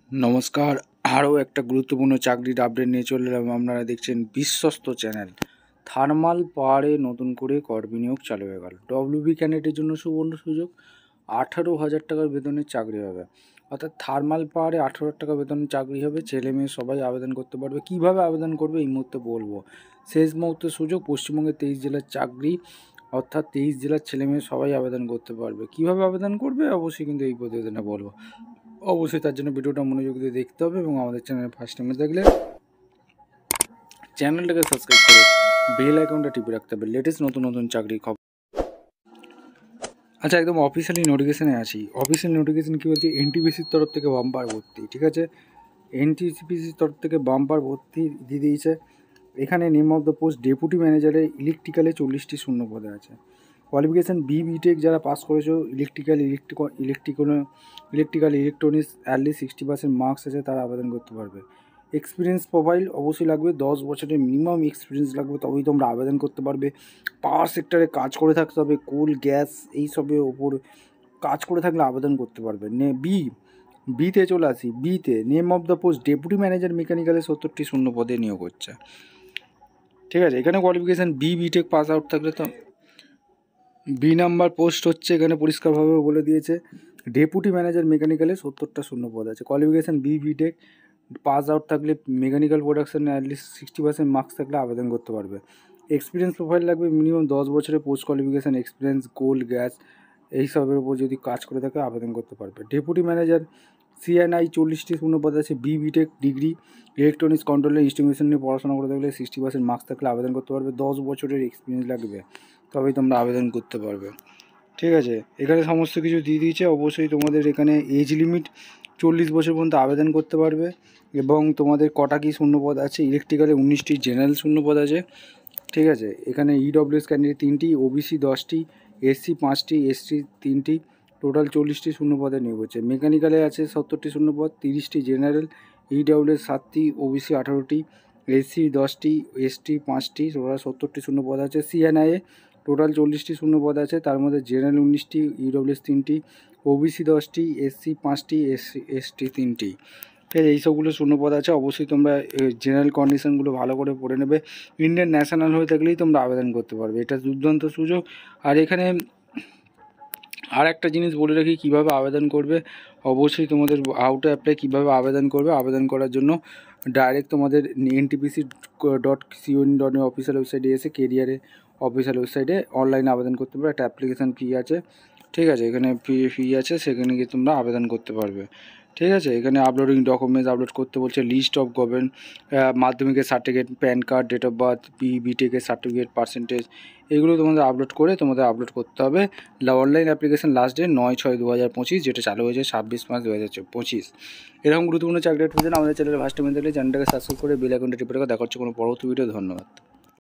नमस्कार। आरो एक गुरुत्वपूर्ण चाकरिर आपडेट निये चले एलाम। आपनारा देखছেন বিশ্বস্ত চ্যানেল। থার্মাল পাওয়ারে নতুন করে কর বিনিয়োগ চালু হয়ে গেল। ডব্লিউবি ক্যান্ডিডেটের জন্য সুবর্ণ সুযোগ। 18,000 টাকার বেতনের চাকরি হবে। অর্থাৎ থার্মাল পাওয়ারে 18,000 টাকা বেতনের চাকরি হবে। ছেলে মেয়ে সবাই আবেদন করতে পারবে। কীভাবে আবেদন করবে এই মুহূর্তে বলবো। শেষ মুহূর্তে সুযোগ। পশ্চিমবঙ্গের 23 জেলার চাকরি, অর্থাৎ 23 জেলার ছেলে মেয়ে সবাই আবেদন করতে পারবে। কীভাবে আবেদন করবে অবশ্যই কিন্তু এই প্রতিবেদনে বলবো। অবশ্যই তার জন্য ভিডিওটা মনোযোগ দিয়ে দেখতে হবে এবং আমাদের চ্যানেলে ফার্স্ট টাইমে দেখলে চ্যানেলটাকে সাবস্ক্রাইব করে বেল আইকনটা টিপে রাখতে হবে লেটেস্ট নতুন নতুন চাকরির খবর। আচ্ছা, একদম অফিসিয়ালি নোটিফিকেশানে আছি। অফিসিয়াল নোটিফিকেশান কী বলছি, এনটিপিসির তরফ থেকে বাম্পার ভর্তি, ঠিক আছে। এনটিপিসির তরফ থেকে বাম্পার ভর্তি দিয়ে দিয়েছে। এখানে name of the post deputy ম্যানেজারে ইলেকট্রিক্যালে 40টি শূন্য পদে আছে। কোয়ালিফিকেশান বিটেক যারা পাস করেছো, ইলেকট্রিক্যাল ইলেকট্রনিক্স অ্যাটলিস্ট 60% মার্কস আছে, তারা আবেদন করতে পারবে। এক্সপিরিয়েন্স প্রোফাইল অবশ্যই লাগবে, 10 বছরের মিনিমাম এক্সপিরিয়েন্স লাগবে, তবেই তোমরা আবেদন করতে পারবে। পাওয়ার সেক্টরে কাজ করে থাকতে হবে, কোল গ্যাস এইসবের ওপর কাজ করে থাকলে আবেদন করতে পারবে। বিতে চলে আসি। বিতে name of the post deputy manager মেকানিক্যালে 70টি শূন্য পদে নিয়োগ হচ্ছে, ঠিক আছে। এখানে কোয়ালিফিকেশান বিটেক পাস আউট থাকলে তো বি নাম্বার পোস্ট হচ্ছে, এখানে পরিষ্কারভাবে বলে দিয়েছে ডেপুটি ম্যানেজার মেকানিক্যালে 70টা শূন্য পদ আছে। কোয়ালিফিকেশান বিটেক পাস আউট থাকলে মেকানিক্যাল প্রোডাকশানে অ্যাটলিস্ট 60% মার্কস থাকলে আবেদন করতে পারবে। এক্সপিরিয়েন্স প্রোফাইল লাগবে, মিনিমাম 10 বছরের post qualification experience, coal gas এইসবের উপর যদি কাজ করে থাকে আবেদন করতে পারবে। ডেপুটি ম্যানেজার সিএনআই 40টি শূন্য পদ আছে। বিটেক ডিগ্রি ইলেকট্রনিক্স কন্ট্রোলের ইনস্টিটিউশন নিয়ে পড়াশোনা করে থাকলে 60% মার্কস থাকলে আবেদন করতে পারবে। 10 বছরের এক্সপিরিয়েন্স লাগবে, তবেই তোমরা আবেদন করতে পারবে, ঠিক আছে। এখানে সমস্ত কিছু দিয়ে দিয়েছে। অবশ্যই তোমাদের এখানে এজ লিমিট 40 বছর পর্যন্ত আবেদন করতে পারবে এবং তোমাদের কটা কি শূন্যপদ আছে, ইলেকট্রিক্যালে 19টি, জেনারেল শূন্যপদ আছে, ঠিক আছে। এখানে ইডব্লিউএস ক্যান্ডিডেট 3টি, ওবিসি 10টি, এসসি 5টি, এসটি 3টি, টোটাল 40টি শূন্যপদে নিয়োগ হচ্ছে। মেকানিক্যালে আছে 70টি শূন্যপদ, 30টি জেনারেল, ইডব্লিউএস 7টি, ওবিসি 18টি, এসসি 10টি, এসটি 5টি, টোটাল 70টি শূন্যপদ আছে। সিএনআইয়ে টোটাল 40টি শূন্যপদ আছে, তার মধ্যে জেনারেল 19টি, ইডব্লিউএস 3টি, ওবিসি 10টি, এসসি 5টি, এসটি 3টি, ঠিক আছে। এইসবগুলো শূন্যপদ আছে। অবশ্যই তোমরা জেনারেল কন্ডিশনগুলো ভালো করে পড়ে নেবে। ইন্ডিয়ান ন্যাশনাল হয়ে থাকলেই তোমরা আবেদন করতে পারবে, এটা দুর্দান্ত সুযোগ। আর এখানে আর একটা জিনিস বলে রাখি, কীভাবে আবেদন করবে। অবশ্যই তোমাদের হাউ টু অ্যাপ্লাই, কীভাবে আবেদন করবে। আবেদন করার জন্য ডাইরেক্ট তোমাদের NTPC.co.in অফিসিয়াল ওয়েবসাইটে এসে কেরিয়ারে অফিসিয়াল ওয়েবসাইটে অনলাইনে আবেদন করতে পারবে। একটা অ্যাপ্লিকেশান ফি আছে, ঠিক আছে। এখানে ফি আছে, সেখানে গিয়ে তোমরা আবেদন করতে পারবে, ঠিক আছে। এখানে আপলোডিং ডকুমেন্টস আপলোড করতে বলছে, লিস্ট অফ গভর্নমেন্ট মাধ্যমিকের certificate, PAN card, date of birth, বিটেকের সার্টিফিকেট, পার্সেন্টেজ, এগুলো তোমাদের আপলোড করে তোমাদের আপলোড করতে হবে। অনলাইন অ্যাপ্লিকেশন লাস্ট ডেট 9/6/2025, যেটা চালু হয়েছে 26/5/2025। এরকম গুরুত্বপূর্ণ চাকরি পেতে আমাদের চ্যানেলে ফার্স্ট টাইম দেখলে চ্যানেলটাকে সাবস্ক্রাইব করে বেল আইকনটা টিপে রাখা। দেখা হচ্ছে কোনো পরবর্তী ভিডিও। ধন্যবাদ।